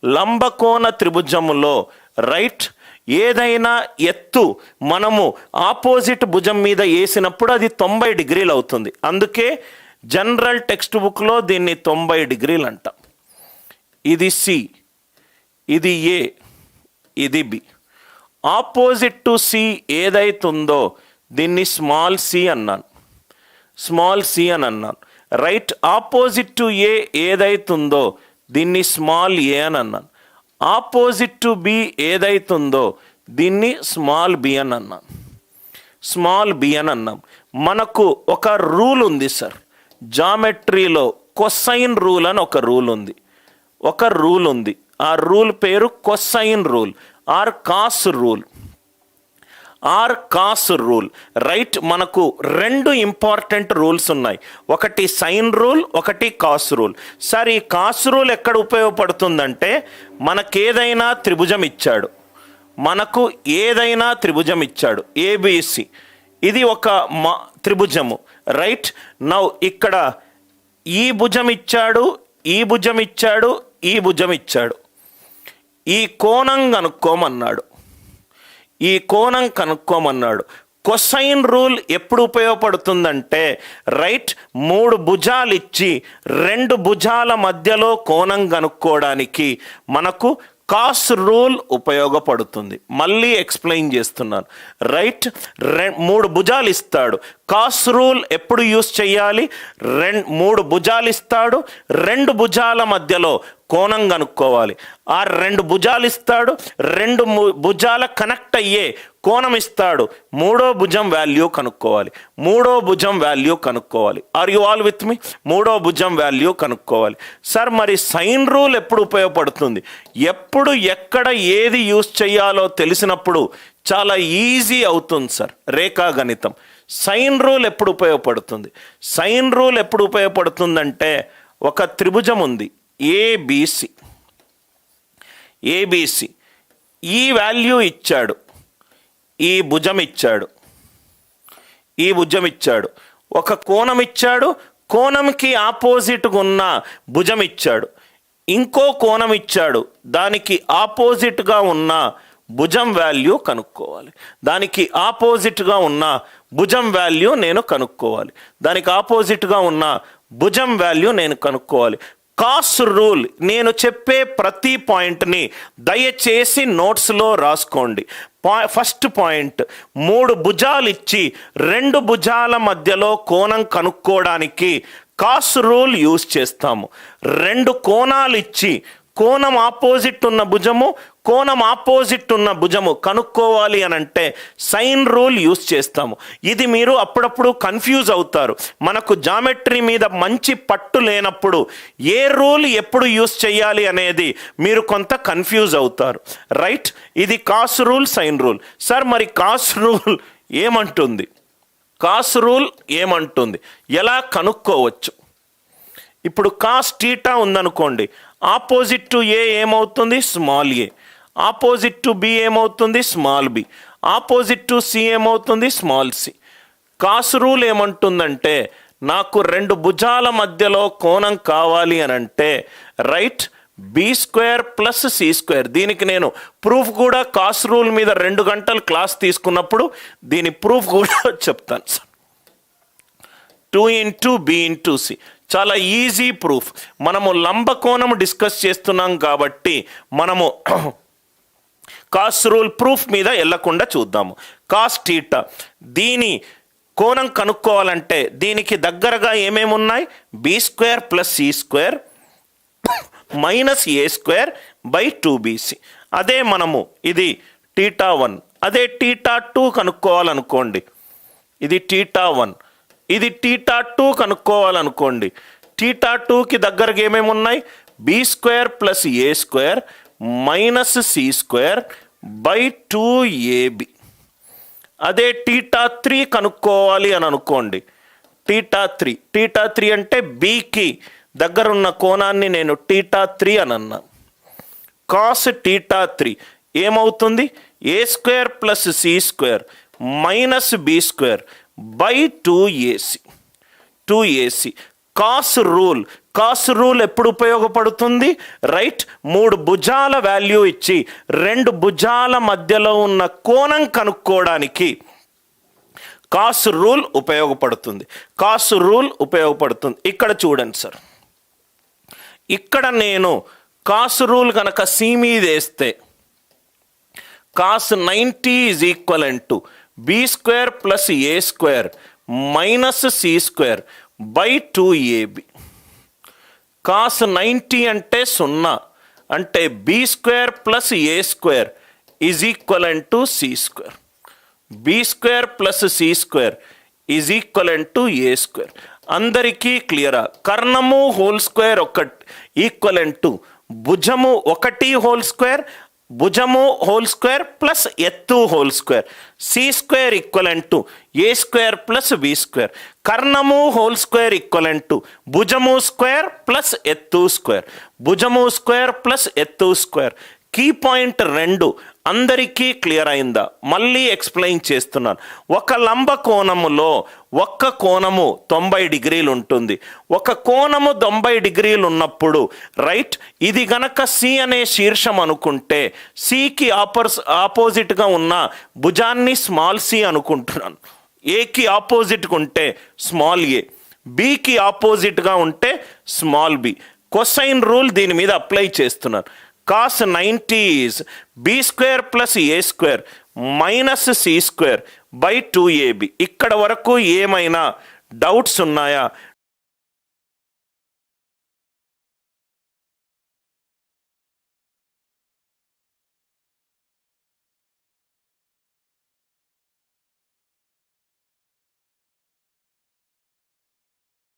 లంబకోణ త్రిభుజములో right ఏదైనా ఎత్తు మనము ఆపోజిట్ భుజం మీద వేసినప్పుడు అది 90 డిగ్రీలు అవుతుంది. అందుకే జనరల్ టెక్స్ట్ బుక్లో దీన్ని 90 డిగ్రీలు అంటాం. ఇది సి, ఇది ఏ, ఇది బి. ఆపోజిట్ టు సి ఏదైతుందో దీన్ని స్మాల్ సి అన్నాను, స్మాల్ సి అని అన్నాను. రైట్ ఆపోజిట్ టు ఏ ఏదైతుందో దీన్ని స్మాల్ ఏ అని అన్నాను. ఆపోజిట్ టు బి ఏదైతుందో దీన్ని స్మాల్ బి అని అన్నాం, స్మాల్ బి అని అన్నాం. మనకు ఒక రూల్ ఉంది సార్ జామెట్రీలో, కొసైన్ రూల్ అని ఒక రూల్ ఉంది, ఒక రూల్ ఉంది. ఆ రూల్ పేరు cosine rule or cos rule, or cos rule. Right మనకు 2 ఇంపార్టెంట్ రూల్స్ ఉన్నాయి, ఒకటి సైన్ రూల్, ఒకటి కాస్ రూల్. సార్ ఈ కాస్ రూల్ ఎక్కడ ఉపయోగపడుతుందంటే మనకేదైనా త్రిభుజం ఇచ్చాడు, మనకు ఏదైనా త్రిభుజం ఇచ్చాడు ఏబిసి, ఇది ఒక త్రిభుజము. రైట్ నౌ ఇక్కడ ఈ భుజం ఇచ్చాడు, ఈ భుజం ఇచ్చాడు, ఈ భుజం ఇచ్చాడు. ఈ కోణం కనుక్కోమన్నాడు, ఈ కోణం కనుక్కోమన్నాడు. కొసైన్ రూల్ ఎప్పుడు ఉపయోగపడుతుందంటే రైట్ 3 భుజాలు ఇచ్చి 2 భుజాల మధ్యలో కోణం కనుక్కోవడానికి మనకు కాస్ రూల్ ఉపయోగపడుతుంది. మళ్ళీ ఎక్స్ప్లెయిన్ చేస్తున్నాను. రైట్ 3 భుజాలు ఇస్తాడు, కాస్ రూల్ ఎప్పుడు యూస్ చేయాలి? 3 భుజాలు ఇస్తాడు, 2 భుజాల మధ్యలో కోణం కనుక్కోవాలి. ఆ 2 భుజాలు ఇస్తాడు, 2 భుజాల కనెక్ట్ అయ్యే కోణం ఇస్తాడు, 3వ భుజం వాల్యూ కనుక్కోవాలి, 3వ భుజం వాల్యూ కనుక్కోవాలి. Are you all with me? 3వ భుజం వాల్యూ కనుక్కోవాలి. సార్ మరి సైన్ రూల్ ఎప్పుడు ఉపయోగపడుతుంది? ఎప్పుడు ఎక్కడ ఏది యూస్ చేయాలో తెలిసినప్పుడు చాలా ఈజీ అవుతుంది సార్ రేఖాగణితం. సైన్ రూల్ ఎప్పుడు ఉపయోగపడుతుంది? సైన్ రూల్ ఎప్పుడు ఉపయోగపడుతుందంటే ఒక త్రిభుజం ఉంది ఏబిసి, ఏబిసి ఈ వాల్యూ ఇచ్చాడు, ఈ భుజం ఇచ్చాడు, ఈ భుజం ఇచ్చాడు, ఒక కోణం ఇచ్చాడు, కోణంకి ఆపోజిట్గా ఉన్న భుజం ఇచ్చాడు, ఇంకో కోణం ఇచ్చాడు, దానికి ఆపోజిట్గా ఉన్న భుజం వాల్యూ కనుక్కోవాలి. దానికి ఆపోజిట్గా ఉన్న భుజం వాల్యూ నేను కనుక్కోవాలి, దానికి ఆపోజిట్గా ఉన్న భుజం వాల్యూ నేను కనుక్కోవాలి. కాస్ రూల్ నేను చెప్పే ప్రతి పాయింట్ని దయచేసి నోట్స్లో రాసుకోండి. ఫస్ట్ పాయింట్, 3 భుజాలు ఇచ్చి 2 భుజాల మధ్యలో కోణం కనుక్కోవడానికి కాస్ రూల్ యూస్ చేస్తాము. 2 కోణాలు ఇచ్చి కోణం ఆపోజిట్ ఉన్న భుజము, కోణం ఆపోజిట్ ఉన్న భుజము కనుక్కోవాలి అని అంటే సైన్ రూల్ యూస్ చేస్తాము. ఇది మీరు అప్పుడప్పుడు కన్ఫ్యూజ్ అవుతారు. మనకు జామెట్రీ మీద మంచి పట్టు లేనప్పుడు ఏ రూల్ ఎప్పుడు యూస్ చేయాలి అనేది మీరు కొంత కన్ఫ్యూజ్ అవుతారు. రైట్ ఇది cos rule, sine rule. Sir మరి కాస్ రూల్ ఏమంటుంది? కాస్ రూల్ ఏమంటుంది, ఎలా కనుక్కోవచ్చు? ఇప్పుడు కాస్ టీటా ఉందనుకోండి, ఆపోజిట్ టు ఏ ఏమవుతుంది? Small A. Opposite to B ఏమవుతుంది? Small B. Opposite to C ఏమవుతుంది? Small C. కాస్ రూల్ ఏమంటుందంటే నాకు 2 భుజాల మధ్యలో కోణం కావాలి అని అంటే రైట్ b² ప్లస్ c². దీనికి నేను ప్రూఫ్ కూడా కాస్ రూల్ మీద 2 గంటలు క్లాస్ తీసుకున్నప్పుడు దీని ప్రూఫ్ కూడా చెప్తాను సార్. 2 × b × c చాలా ఈజీ ప్రూఫ్. మనము లంబకోణము డిస్కస్ చేస్తున్నాం కాబట్టి మనము కాస్ రూల్ ప్రూఫ్ మీద వెళ్ళకుండా చూద్దాము. కాస్ టీటా దీని కోణం కనుక్కోవాలంటే దీనికి దగ్గరగా ఏమేమి ఉన్నాయి? b² plus c² minus a²/2bc. అదే మనము ఇది θ1, అదే θ2 కనుక్కోవాలనుకోండి, ఇది θ1, ఇది θ2 కనుక్కోవాలనుకోండి. θ2కి దగ్గరగా ఏమేమి ఉన్నాయి? b² plus a² minus c²/2ab. అదే θ3 కనుక్కోవాలి అని అనుకోండి. θ3 అంటే బీకి దగ్గరున్న కోణాన్ని నేను θ3 అని అన్నాను. కాస్ θ3 ఏమవుతుంది? a² plus c² minus b² /2ac. Cos rule ఎప్పుడు ఉపయోగపడుతుంది? రైట్, 3 భుజాల వాల్యూ ఇచ్చి 2 భుజాల మధ్యలో ఉన్న కోణం కనుక్కోవడానికి కాస్ రూల్ ఉపయోగపడుతుంది. ఇక్కడ చూడండి సార్, ఇక్కడ నేను కాస్ రూల్ కనుక సి మీద వేస్తే cos 90 is equivalent to b² plus a² minus c² by 2ab. cos 90 అంటే 0, అంటే b² plus a² is equivalent to c². b² plus c² is equivalent to a². అందరికీ క్లియరా? కర్ణము హోల్² ఒకటి ఈక్వలెంట్ టు భుజము 1 హోల్² ప్లస్ ఎత్తు హోల్². c² equivalent to a² plus b². కర్ణము హోల్² ఈక్వలెంట్ టు భుజము స్క్వేర్ ప్లస్ ఎత్తు స్క్వేర్. భుజము స్క్వేర్ ప్లస్ ఎత్తు స్క్వేర్. కీ పాయింట్ 2 అందరికీ క్లియర్ అయిందా? మళ్ళీ ఎక్స్ప్లెయిన్ చేస్తున్నాను. ఒక లంబ కోణములో ఒక్క కోణము 90 డిగ్రీలు ఉంటుంది. ఒక కోణము 90 డిగ్రీలు ఉన్నప్పుడు రైట్, ఇది గనక సి అనే శీర్షం అనుకుంటే సికి ఆపోజిట్గా ఉన్న భుజాన్ని స్మాల్ సి అనుకుంటున్నాను. ఏకి ఆపోజిట్గా ఉంటే స్మాల్ ఏ, బికి ఆపోజిట్గా ఉంటే స్మాల్ బి. కొసైన్ రూల్ దీని మీద అప్లై చేస్తున్నాను. cos 90 is b² plus a² minus c² by 2ab. ఇక్కడ వరకు ఏమైనా డౌట్స్ ఉన్నాయా?